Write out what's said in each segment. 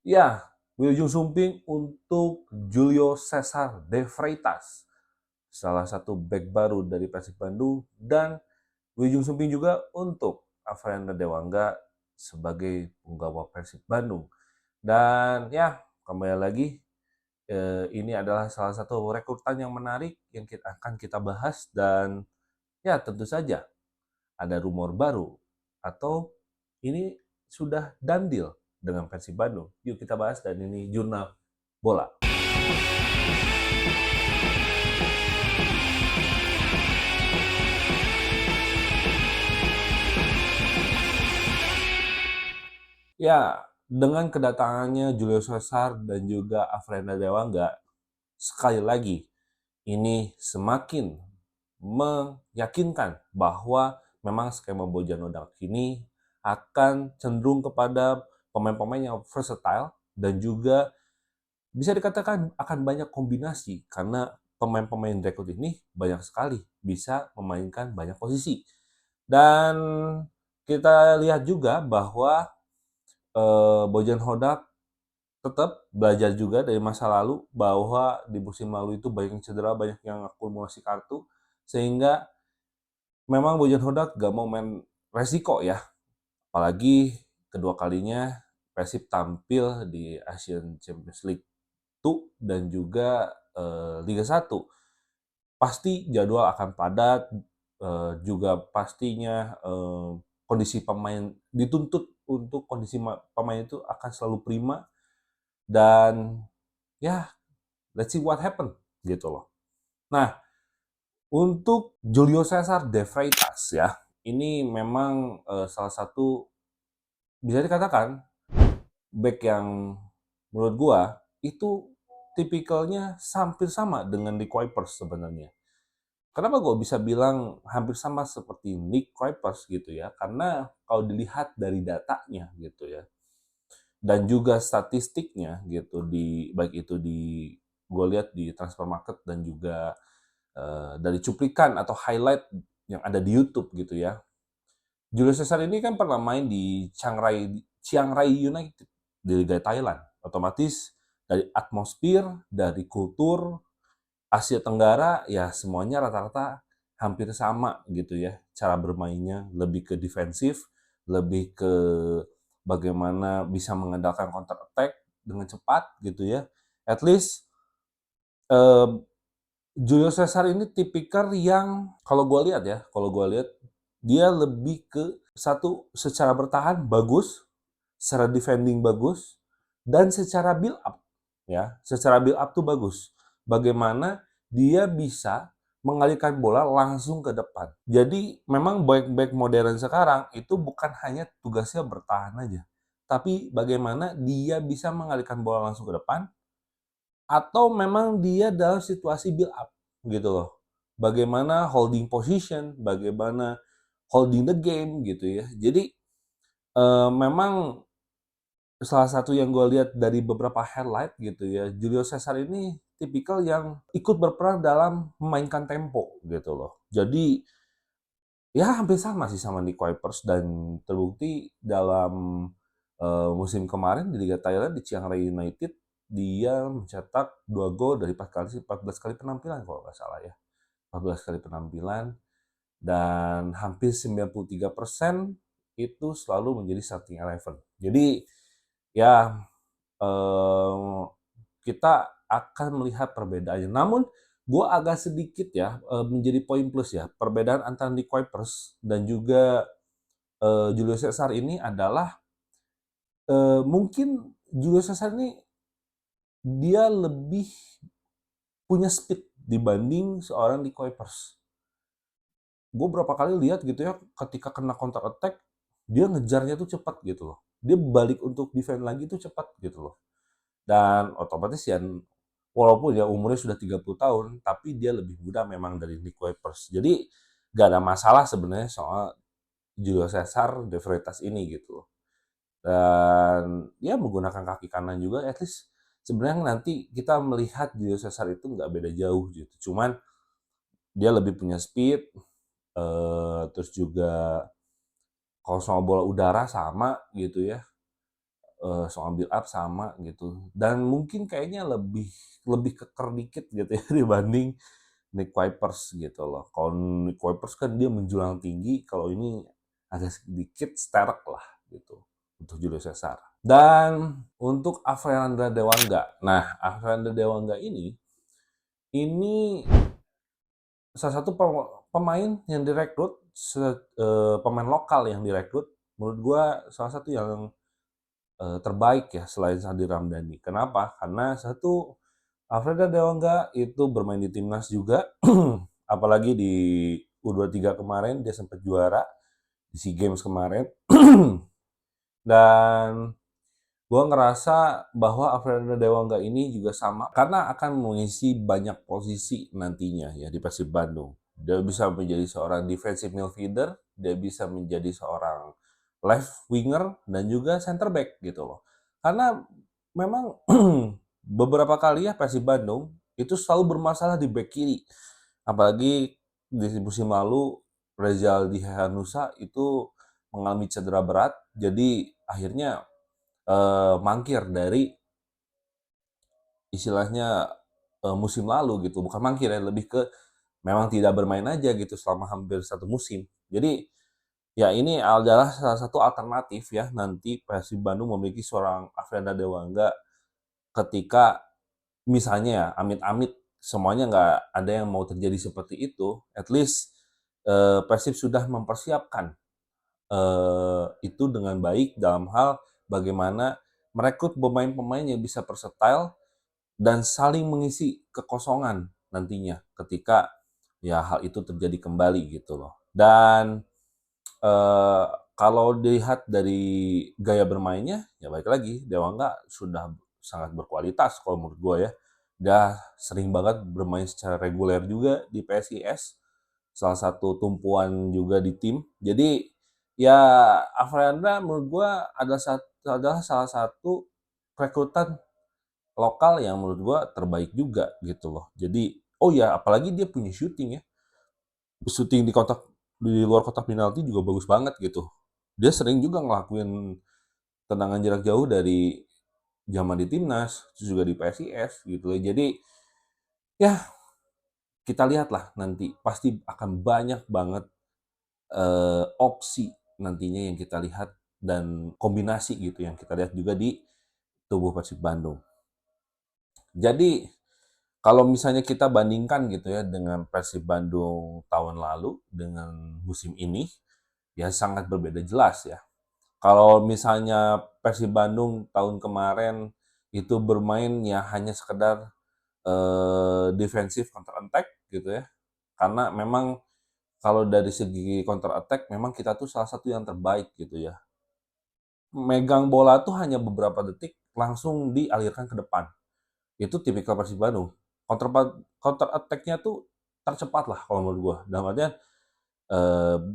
Ya, Wilujeng Sumping untuk Julio Cesar de Freitas, salah satu bek baru dari Persib Bandung, dan Wilujeng Sumping juga untuk Afrianda Dewangga sebagai punggawa Persib Bandung. Dan ya, kembali lagi, ini adalah salah satu rekrutan yang menarik yang akan kita bahas, dan ya tentu saja ada rumor baru atau ini sudah done deal dengan Persib Bandung. Yuk kita bahas, dan ini Jurnal Bola. Ya, dengan kedatangannya Julio Cesar dan juga Afrianda Dewangga, sekali lagi ini semakin meyakinkan bahwa memang skema Bojanodak ini akan cenderung kepada pemain-pemain yang versatile, dan juga bisa dikatakan akan banyak kombinasi karena pemain-pemain rekrut ini banyak sekali bisa memainkan banyak posisi. Dan kita lihat juga bahwa Bojan Hodak tetap belajar juga dari masa lalu, bahwa di musim lalu itu banyak yang cedera, banyak yang akumulasi kartu, sehingga memang Bojan Hodak gak mau main resiko ya. Apalagi kedua kalinya Persib tampil di Asian Champions League 2 dan juga Liga 1. Pasti jadwal akan padat, juga pastinya kondisi pemain dituntut untuk kondisi pemain itu akan selalu prima, dan ya let's see what happen gitu loh. Nah, untuk Julio Cesar de Freitas ya, ini memang salah satu bisa dikatakan back yang menurut gua itu tipikalnya hampir sama dengan Nick Kuipers sebenarnya. Kenapa gue bisa bilang hampir sama seperti Nick Kuipers gitu ya? Karena kalau dilihat dari datanya gitu ya, dan juga statistiknya gitu, di baik itu di gue lihat di transfer market, dan juga dari cuplikan atau highlight yang ada di YouTube gitu ya. Julio Cesar ini kan pernah main di Chiang Rai United di Liga Thailand. Otomatis dari atmosfer, dari kultur Asia Tenggara, ya semuanya rata-rata hampir sama gitu ya. Cara bermainnya lebih ke defensif, lebih ke bagaimana bisa mengandalkan counter attack dengan cepat gitu ya. At least eh, Julio Cesar ini tipikal yang kalau gue lihat dia lebih ke satu, secara bertahan bagus, secara defending bagus, dan secara build up ya, secara build up tuh bagus. Bagaimana dia bisa mengalihkan bola langsung ke depan. Jadi memang back-back modern sekarang itu bukan hanya tugasnya bertahan aja, tapi bagaimana dia bisa mengalihkan bola langsung ke depan, atau memang dia dalam situasi build up gitu loh. Bagaimana holding position, bagaimana holding the game gitu ya. Jadi memang salah satu yang gue lihat dari beberapa highlight gitu ya, Julio Cesar ini tipikal yang ikut berperan dalam memainkan tempo gitu loh. Jadi ya hampir sama sih sama Nick Kuipers, dan terbukti dalam musim kemarin di Liga Thailand di Chiang Rai United dia mencetak 2 gol dari 14 kali penampilan kalau nggak salah ya. 14 kali penampilan, dan hampir 93% itu selalu menjadi starting eleven. Jadi ya eh, kita akan melihat perbedaannya. Namun gue agak sedikit ya menjadi poin plus ya, perbedaan antara Nick Kuipers dan juga Julio Cesar ini adalah mungkin Julio Cesar ini dia lebih punya speed dibanding seorang Nick Kuipers. Gue berapa kali lihat gitu ya, ketika kena counter attack dia ngejarnya tuh cepat gitu loh, dia balik untuk defend lagi tuh cepat gitu loh. Dan otomatis ya, walaupun ya umurnya sudah 30 tahun, tapi dia lebih muda memang dari Nick Kuipers. Jadi gak ada masalah sebenarnya soal Julio Cesar de Freitas ini gitu. Dan ya menggunakan kaki kanan juga, at least sebenarnya nanti kita melihat Julio Cesar itu nggak beda jauh gitu. Cuman dia lebih punya speed, terus juga kalau soal bola udara sama gitu ya. soal build up sama gitu. Dan mungkin kayaknya lebih lebih keker dikit gitu ya dibanding Nick Kuipers gitu loh. Kalau Nick Kuipers kan dia menjulang tinggi, kalau ini agak sedikit sterek lah gitu untuk Julio Cesar. Dan untuk Avranda Dewangga. Nah, Avranda Dewangga ini salah satu pemain yang direkrut, pemain lokal yang direkrut, menurut gua salah satu yang terbaik ya selain Sandi Ramdhani. Kenapa? Karena satu, Avranda Dewangga itu bermain di timnas juga, apalagi di U23 kemarin dia sempat juara di SEA Games kemarin. Dan gue ngerasa bahwa Avranda Dewangga ini juga sama karena akan mengisi banyak posisi nantinya ya di Persib Bandung. Dia bisa menjadi seorang defensive midfielder, dia bisa menjadi seorang left winger dan juga center back gitu loh. Karena memang beberapa kali ya Persib Bandung itu selalu bermasalah di back kiri. Apalagi di musim lalu Rezaldi Hehanusa itu mengalami cedera berat, jadi akhirnya mangkir dari istilahnya musim lalu gitu, bukan mangkir ya, lebih ke memang tidak bermain aja gitu selama hampir satu musim. Jadi ya ini adalah salah satu alternatif ya nanti Persib Bandung memiliki seorang Avranda Dewangga ketika misalnya ya amit-amit semuanya nggak ada yang mau terjadi seperti itu, at least Persib sudah mempersiapkan itu dengan baik dalam hal bagaimana merekrut pemain-pemain yang bisa versatile dan saling mengisi kekosongan nantinya ketika ya hal itu terjadi kembali gitu loh. Dan eh, kalau dilihat dari gaya bermainnya, ya baik lagi Dewangga sudah sangat berkualitas kalau menurut gue ya. Dia sering banget bermain secara reguler juga di PSIS, salah satu tumpuan juga di tim. Jadi ya Afrianda menurut gue adalah salah satu rekrutan lokal yang menurut gue terbaik juga gitu loh. Jadi oh ya apalagi dia punya shooting ya, shooting di luar kotak penalti juga bagus banget gitu. Dia sering juga ngelakuin tendangan jarak jauh dari zaman di timnas, terus juga di PSIS gitu loh. Jadi ya kita lihatlah nanti pasti akan banyak banget opsi nantinya yang kita lihat dan kombinasi gitu yang kita lihat juga di tubuh Persib Bandung. Jadi kalau misalnya kita bandingkan gitu ya dengan Persib Bandung tahun lalu dengan musim ini, ya sangat berbeda jelas ya. Kalau misalnya Persib Bandung tahun kemarin itu bermain ya hanya sekedar defensif counter attack gitu ya. Karena memang kalau dari segi counter attack memang kita tuh salah satu yang terbaik gitu ya. Megang bola tuh hanya beberapa detik langsung dialirkan ke depan. Itu tipikal Persib Bandung. Counter counter attack-nya tuh tercepat lah kalau menurut gua. Dalam artian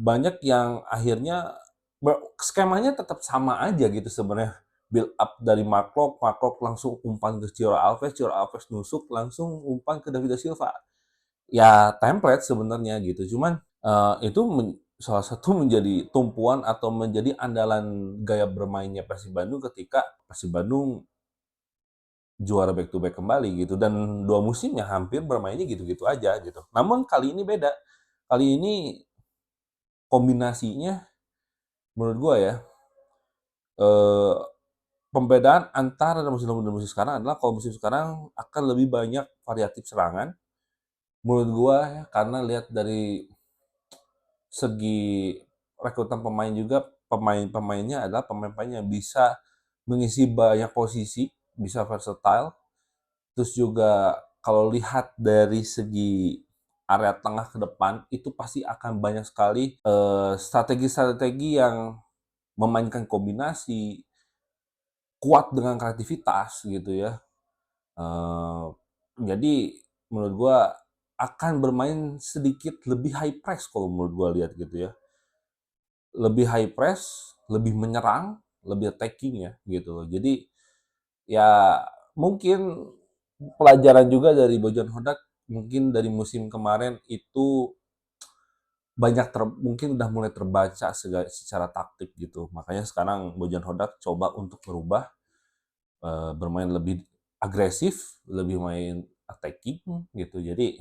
banyak yang akhirnya skemanya tetap sama aja gitu sebenarnya. Build up dari Mark Locke langsung umpan ke Ciro Alves nusuk langsung umpan ke David Silva. Ya template sebenarnya gitu. Cuman itu salah satu menjadi tumpuan atau menjadi andalan gaya bermainnya Persib Bandung ketika Persib Bandung juara back to back kembali gitu dan dua musimnya hampir bermainnya gitu-gitu aja gitu. Namun kali ini beda. Kali ini kombinasinya menurut gua ya eh, pembedaan antara musim lalu dan musim sekarang adalah kalau musim sekarang akan lebih banyak variatif serangan menurut gua ya karena lihat dari segi rekrutan pemain juga pemain-pemainnya adalah pemain-pemain yang bisa mengisi banyak posisi, bisa versatile. Terus juga kalau lihat dari segi area tengah ke depan itu pasti akan banyak sekali strategi-strategi yang memainkan kombinasi kuat dengan kreativitas gitu ya. Eh, jadi menurut gua akan bermain sedikit lebih high press kalau menurut gua lihat gitu ya. Lebih high press, lebih menyerang, lebih attacking ya gitu loh. Jadi ya mungkin pelajaran juga dari Bojan Hodak mungkin dari musim kemarin itu mungkin udah mulai terbaca secara taktik gitu. Makanya sekarang Bojan Hodak coba untuk berubah, bermain lebih agresif, lebih main attacking gitu. Jadi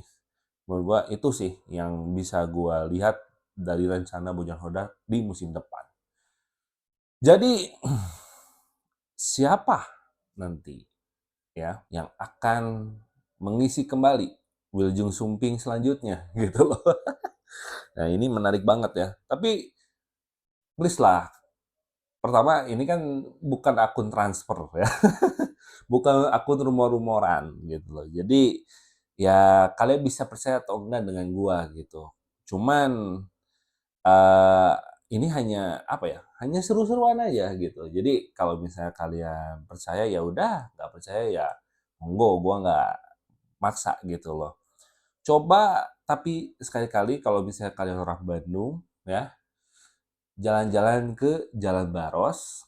menurut gua itu sih yang bisa gua lihat dari rencana Bojan Hodak di musim depan. Jadi siapa nanti ya yang akan mengisi kembali Wilujeng Sumping selanjutnya gitu loh. Nah ini menarik banget ya. Tapi please lah, pertama ini kan bukan akun transfer ya, bukan akun rumor-rumoran gitu loh. Jadi ya kalian bisa percaya atau enggak dengan gua gitu. Cuman eh ini hanya apa ya? Hanya seru-seruan aja gitu. Jadi kalau misalnya kalian percaya ya udah, nggak percaya ya monggo, gua nggak maksa gitu loh. Coba tapi sekali-kali kalau misalnya kalian orang Bandung ya, jalan-jalan ke Jalan Baros,